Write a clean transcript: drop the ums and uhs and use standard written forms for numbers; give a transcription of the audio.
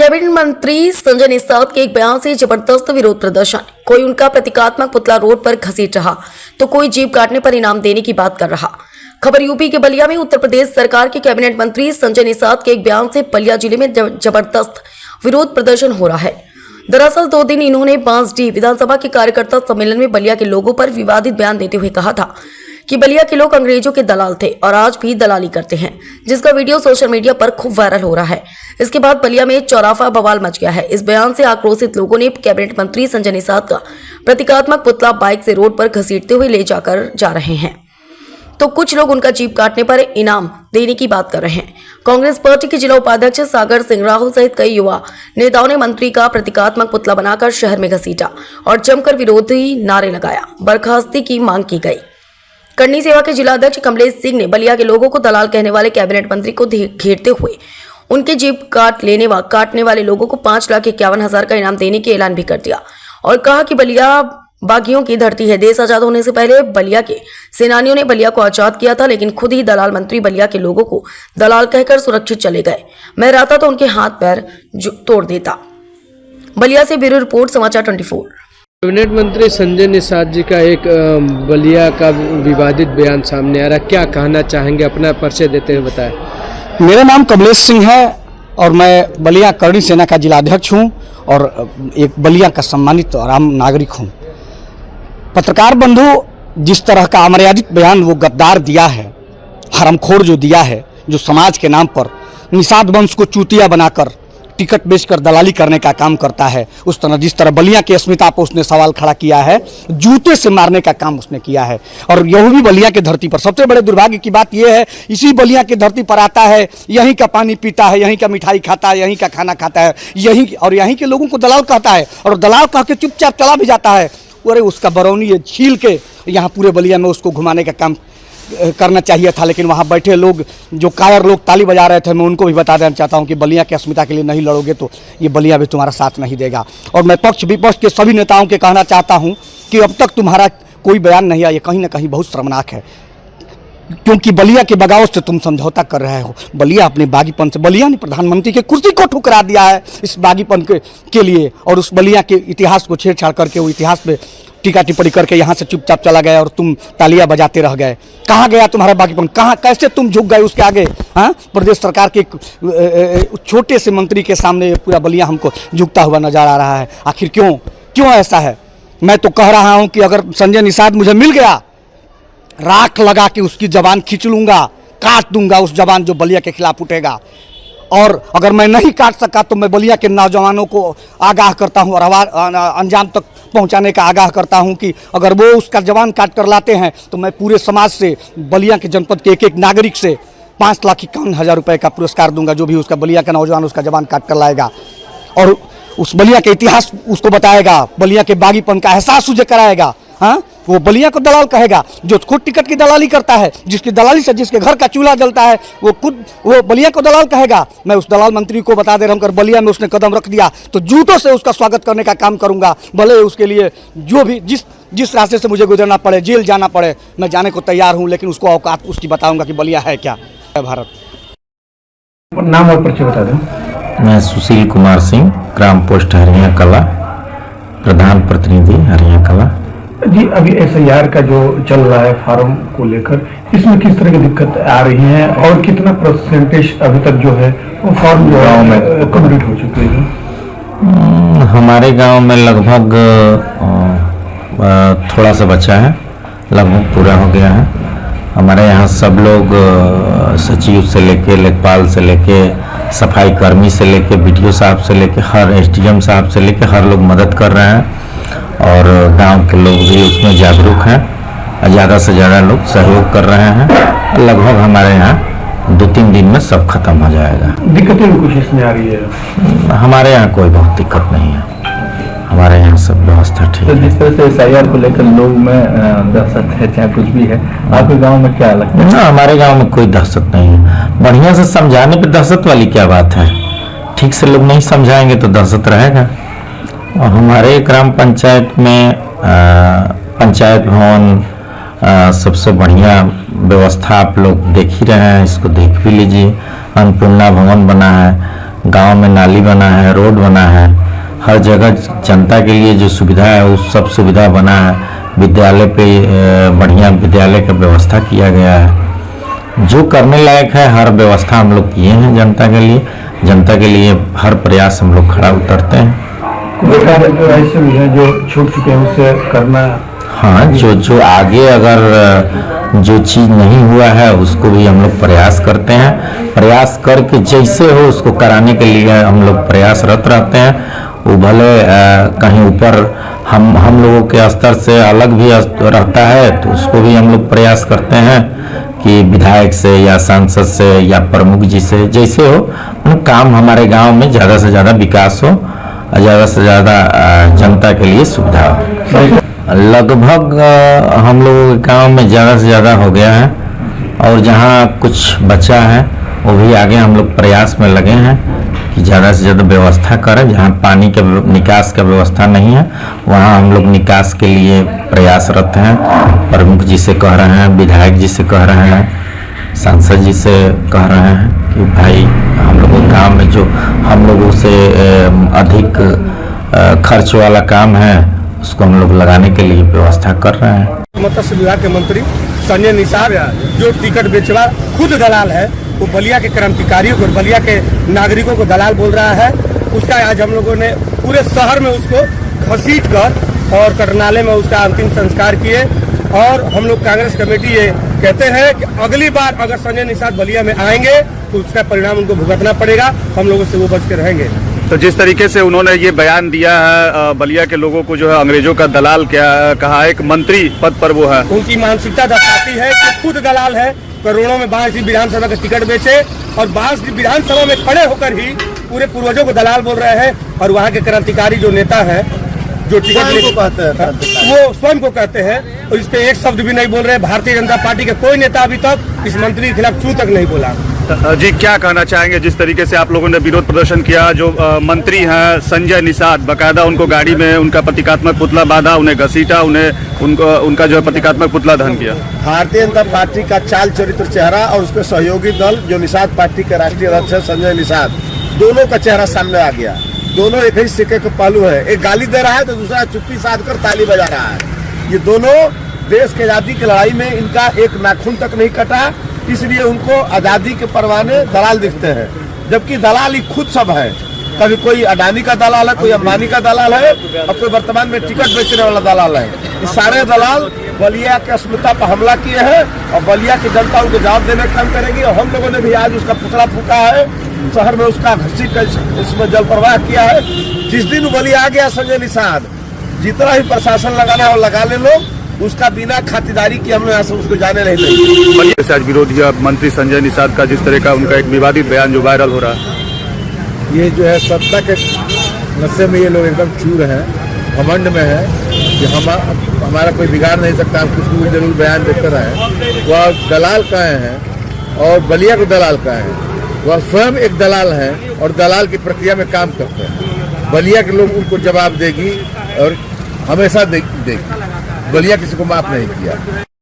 Cabinet मंत्री संजय निषाद के एक बयान से जबरदस्त विरोध प्रदर्शन। कोई उनका प्रतीकात्मक पुतला रोड पर घसीट रहा तो कोई जीप काटने पर इनाम देने की बात कर रहा। खबर यूपी के बलिया में उत्तर प्रदेश सरकार के कैबिनेट मंत्री संजय निषाद के एक बयान से बलिया जिले में जबरदस्त विरोध प्रदर्शन हो रहा है। दरअसल 2 दिन इन्होंने बांसडीह विधानसभा के कार्यकर्ता सम्मेलन में बलिया के लोगों पर विवादित बयान देते हुए कहा था कि बलिया के लोग अंग्रेजों के दलाल थे और आज भी दलाली करते हैं, जिसका वीडियो सोशल मीडिया पर खूब वायरल हो रहा है। इसके बाद बलिया में चौराफा बवाल मच गया है। इस बयान से आक्रोशित लोगों ने कैबिनेट मंत्री संजय निषाद का प्रतीकात्मक पुतला बाइक से रोड पर घसीटते हुए ले जाकर जा रहे हैं, तो कुछ लोग उनका जीप काटने पर इनाम देने की बात कर रहे हैं। कांग्रेस पार्टी के जिला उपाध्यक्ष सागर सिंह राहुल सहित कई युवा नेताओं ने मंत्री का प्रतीकात्मक पुतला बनाकर शहर में घसीटा और जमकर विरोधी नारे लगाया। बर्खास्ती की मांग की गई। करनी सेवा के जिला अध्यक्ष कमलेश सिंह ने बलिया के लोगों को दलाल कहने वाले कैबिनेट मंत्री को घेरते हुए उनके जीप काटने वाले लोगों को 5,51,000 का इनाम देने का ऐलान भी कर दिया और कहा कि बलिया बागियों की धरती है। देश आजाद होने से पहले बलिया के सेनानियों ने बलिया को आजाद किया था, लेकिन खुद ही दलाल मंत्री बलिया के लोगों को दलाल कहकर सुरक्षित चले गए। मैं रहता तो उनके हाथ पैर तोड़ देता। बलिया से ब्यूरो रिपोर्ट, समाचार 24। कैबिनेट मंत्री संजय निषाद जी का एक बलिया का विवादित बयान सामने आ रहा है, क्या कहना चाहेंगे? अपना परिचय देते हुए बताएं। मेरा नाम कमलेश सिंह है और मैं बलिया करनी सेना का जिलाध्यक्ष हूं और एक बलिया का सम्मानित और आम नागरिक हूं। पत्रकार बंधु, जिस तरह का अमर्यादित बयान वो गद्दार दिया है, हरामखोर जो दिया है, जो समाज के नाम पर निषाद वंश को चूतिया बनाकर टिकट बेचकर दलाली करने का काम करता है, उस तरह जिस तरह बलिया की अस्मिता पर उसने सवाल खड़ा किया है, जूते से मारने का काम उसने किया है। और यह भी बलिया की धरती पर। सबसे बड़े दुर्भाग्य की बात यह है, इसी बलिया की धरती पर आता है, यहीं का पानी पीता है, यहीं का मिठाई खाता है, यहीं का खाना खाता है, यहीं के लोगों को दलाल कहता है और दलाल कह के चुपचाप चला भी जाता है। अरे उसका बरौनी ये छील के यहाँ पूरे बलिया में उसको घुमाने का काम करना चाहिए था, लेकिन वहाँ बैठे लोग, जो कायर लोग ताली बजा रहे थे, मैं उनको भी बता देना चाहता हूँ कि बलिया की अस्मिता के लिए नहीं लड़ोगे तो ये बलिया भी तुम्हारा साथ नहीं देगा। और मैं पक्ष विपक्ष के सभी नेताओं के कहना चाहता हूँ कि अब तक तुम्हारा कोई बयान नहीं आया, कहीं ना कहीं बहुत शर्मनाक है, क्योंकि बलिया के बगावत से तुम समझौता कर रहे हो। बलिया अपने बागीपन से, बलिया ने प्रधानमंत्री के कुर्सी को ठुकरा दिया है इस बागीपन के लिए, और उस बलिया के इतिहास को छेड़छाड़ करके वो इतिहास पे टीका टिप्पणी करके यहाँ से चुपचाप चला गया और तुम तालियां बजाते रह गए। कहाँ गया तुम्हारा बागीपन? कहाँ, कैसे तुम झुक गए उसके आगे? हाँ, प्रदेश सरकार के छोटे से मंत्री के सामने पूरा बलिया हमको झुकता हुआ नजर आ रहा है। आखिर क्यों ऐसा है? मैं तो कह रहा हूँ कि अगर संजय निषाद मुझे मिल गया, राख लगा के उसकी जबान खींच लूंगा, काट दूंगा उस जबान जो बलिया के खिलाफ उठेगा। और अगर मैं नहीं काट सका तो मैं बलिया के नौजवानों को आगाह करता हूं और अंजाम तक पहुंचाने का आगाह करता हूं कि अगर वो उसका जबान काट कर लाते हैं तो मैं पूरे समाज से, बलिया के जनपद के एक नागरिक से 5,51,000 रुपये का पुरस्कार दूंगा, जो भी उसका बलिया का नौजवान उसका जबान काट कर लाएगा और उस बलिया के इतिहास उसको बताएगा, बलिया के बागीपन का एहसास उसे कराएगा। हाँ, वो बलिया को दलाल कहेगा जो खुद टिकट की दलाली करता है, जिसकी दलाली से जिसके घर का चूल्हा जलता है, वो बलिया को दलाल कहेगा। मैं उस दलाल मंत्री को बता दे रहा हूँ, अगर बलिया में उसने कदम रख दिया तो जूतों से उसका स्वागत करने का काम करूंगा, भले उसके लिए जो भी जिस रास्ते से मुझे गुजरना पड़े, जेल जाना पड़े, मैं जाने को तैयार हूँ, लेकिन उसको औकात उसकी बताऊंगा कि बलिया है क्या है भारत। नाम और परिचय बता दें। मैं सुशील कुमार सिंह, ग्राम पोस्ट हरिया कला, प्रधान प्रतिनिधि हरिया कला। जी, अभी SIR का जो चल रहा है फार्म को लेकर, इसमें किस तरह की दिक्कत आ रही है और कितना परसेंटेज अभी तक जो है वो फॉर्म जो गाँव में कंप्लीट हो चुके हैं? हमारे गांव में लगभग थोड़ा सा बचा है, लगभग पूरा हो गया है। हमारे यहाँ सब लोग सचिव से लेके, लेखपाल से लेके, सफाई कर्मी से लेके, BDO साहब से लेके, हर SDM साहब से लेके हर लोग मदद कर रहे हैं और गांव के लोग भी उसमें जागरूक हैं। ज़्यादा से ज़्यादा लोग सहयोग कर रहे हैं। लगभग हमारे यहाँ 2-3 दिन में सब खत्म हो जाएगा। दिक्कतें भी कुछ इसमें आ रही है? हमारे यहाँ कोई बहुत दिक्कत नहीं है, हमारे यहाँ सब व्यवस्था ठीक है। जिस तरह से SIR को लेकर लोग में दहशत है, चाहे कुछ भी है, आपके गांव में क्या लगता है? ना, हमारे गांव में कोई दहशत नहीं है। बढ़िया से समझाने पे दहशत वाली क्या बात है? ठीक से लोग नहीं समझाएंगे तो दहशत रहेगा। और हमारे ग्राम पंचायत में पंचायत भवन सबसे बढ़िया व्यवस्था आप लोग देख ही रहे हैं, इसको देख भी लीजिए। अन्नपूर्णा भवन बना है, गांव में नाली बना है, रोड बना है, हर जगह जनता के लिए जो सुविधा है वो सब सुविधा बना है। विद्यालय पे बढ़िया विद्यालय का व्यवस्था किया गया है। जो करने लायक है हर व्यवस्था हम लोग किए हैं जनता के लिए हर प्रयास हम लोग खड़ा उतरते हैं। ऐसे भी है जो छूट चुके हैं उसे करना। हाँ, जो आगे अगर जो चीज़ नहीं हुआ है उसको भी हम लोग प्रयास करते हैं। प्रयास करके जैसे हो उसको कराने के लिए हम लोग प्रयासरत रहते हैं। वो भले कहीं ऊपर हम लोगों के स्तर से अलग भी रहता है तो उसको भी हम लोग प्रयास करते हैं कि विधायक से या सांसद से या प्रमुख जी से जैसे हो काम हमारे गांव में ज़्यादा से ज़्यादा विकास हो, ज़्यादा से ज़्यादा जनता के लिए सुविधा हो। लगभग हम लोगों के गांव में ज़्यादा से ज़्यादा हो गया है और जहां कुछ बचा है वो भी आगे हम लोग प्रयास में लगे हैं कि ज़्यादा से ज़्यादा व्यवस्था करें। जहां पानी के निकास का व्यवस्था नहीं है वहां हम लोग निकास के लिए प्रयासरत हैं। प्रमुख जी से कह रहे हैं, विधायक जी से कह रहे हैं, सांसद जी से कह रहे हैं कि भाई हम लोगों के गाँव में जो हम लोगों से अधिक खर्च वाला काम है उसको हम लोग लगाने के लिए व्यवस्था कर रहे हैं। मत्स्य विभाग के मंत्री संजय निषाद जो टिकट बेचवा खुद दलाल है, वो बलिया के क्रांतिकारियों को, बलिया के नागरिकों को दलाल बोल रहा है, उसका आज हम लोगों ने पूरे शहर में उसको घसीट कर और करनाले में उसका अंतिम संस्कार किए। और हम लोग कांग्रेस कमेटी ये कहते हैं कि अगली बार अगर संजय निषाद बलिया में आएंगे तो उसका परिणाम उनको भुगतना पड़ेगा। हम लोगों से वो बच के रहेंगे। तो जिस तरीके से उन्होंने ये बयान दिया है, बलिया के लोगों को जो है अंग्रेजों का दलाल क्या कहा, एक मंत्री पद पर वो है, उनकी मानसिकता दर्शाती है कि खुद दलाल है, करोड़ों में बांस विधानसभा का टिकट बेचे और बांस विधानसभा में खड़े होकर ही पूरे पूर्वजों को दलाल बोल रहे हैं। और वहाँ के क्रांतिकारी जो नेता है जो टिकट वो स्वयं को कहते हैं और इस पे एक शब्द भी नहीं बोल रहे। भारतीय जनता पार्टी के कोई नेता अभी तक इस मंत्री के खिलाफ चू तक नहीं बोला। जी क्या कहना चाहेंगे जिस तरीके से आप लोगों ने विरोध प्रदर्शन किया? जो मंत्री हैं संजय निषाद, बाकायदा उनको गाड़ी में उनका प्रतीकात्मक पुतला बांधा, उन्हें घसीटा, उनका जो है प्रतीकात्मक पुतला दहन किया। भारतीय जनता पार्टी का चाल चरित्र चेहरा और उसके सहयोगी दल जो निषाद पार्टी के राष्ट्रीय अध्यक्ष है संजय निषाद, दोनों का चेहरा सामने आ गया। दोनों एक ही सिक्के के पहलू है, एक गाली दे रहा है तो दूसरा चुप्पी साध कर ताली बजा रहा है। ये दोनों देश की आजादी की लड़ाई में इनका एक नाखून तक नहीं कटा, इसलिए उनको आजादी के परवाने दलाल दिखते हैं, जबकि दलाल ही खुद सब है। कभी कोई अडानी का दलाल है, कोई अंबानी का दलाल है और कोई वर्तमान में टिकट बेचने वाला दलाल है। ये सारे दलाल बलिया के अस्मिता पर हमला किए हैं और बलिया की जनता उनको जवाब देने का काम करेगी। और हम लोगों ने भी आज उसका पुतला फूका है, शहर में उसका घसीट कर इसमें जल प्रवाह किया है। जिस दिन बलिया आ गया संजय निषाद, जितना ही प्रशासन लगाना हो लगा ले लोग, उसका बिना खातिरदारी की हम यहाँ से उसको जाने नहीं देंगे। बलिया से आज विरोधी मंत्री संजय निषाद का जिस तरह का उनका एक विवादित बयान जो वायरल हो रहा है, ये जो है सत्ता के नशे में ये लोग एकदम चूर हैं, घमंड में है कि हमारा कोई बिगाड़ नहीं सकता, हम कुछ भी जरूर बयान देते रहे। वह दलाल कहे हैं और बलिया को दलाल कहे हैं, वह स्वयं एक दलाल हैं और दलाल की प्रक्रिया में काम करते हैं। बलिया के लोग उनको जवाब देगी और हमेशा देगी। बलिया किसी को माफ नहीं किया।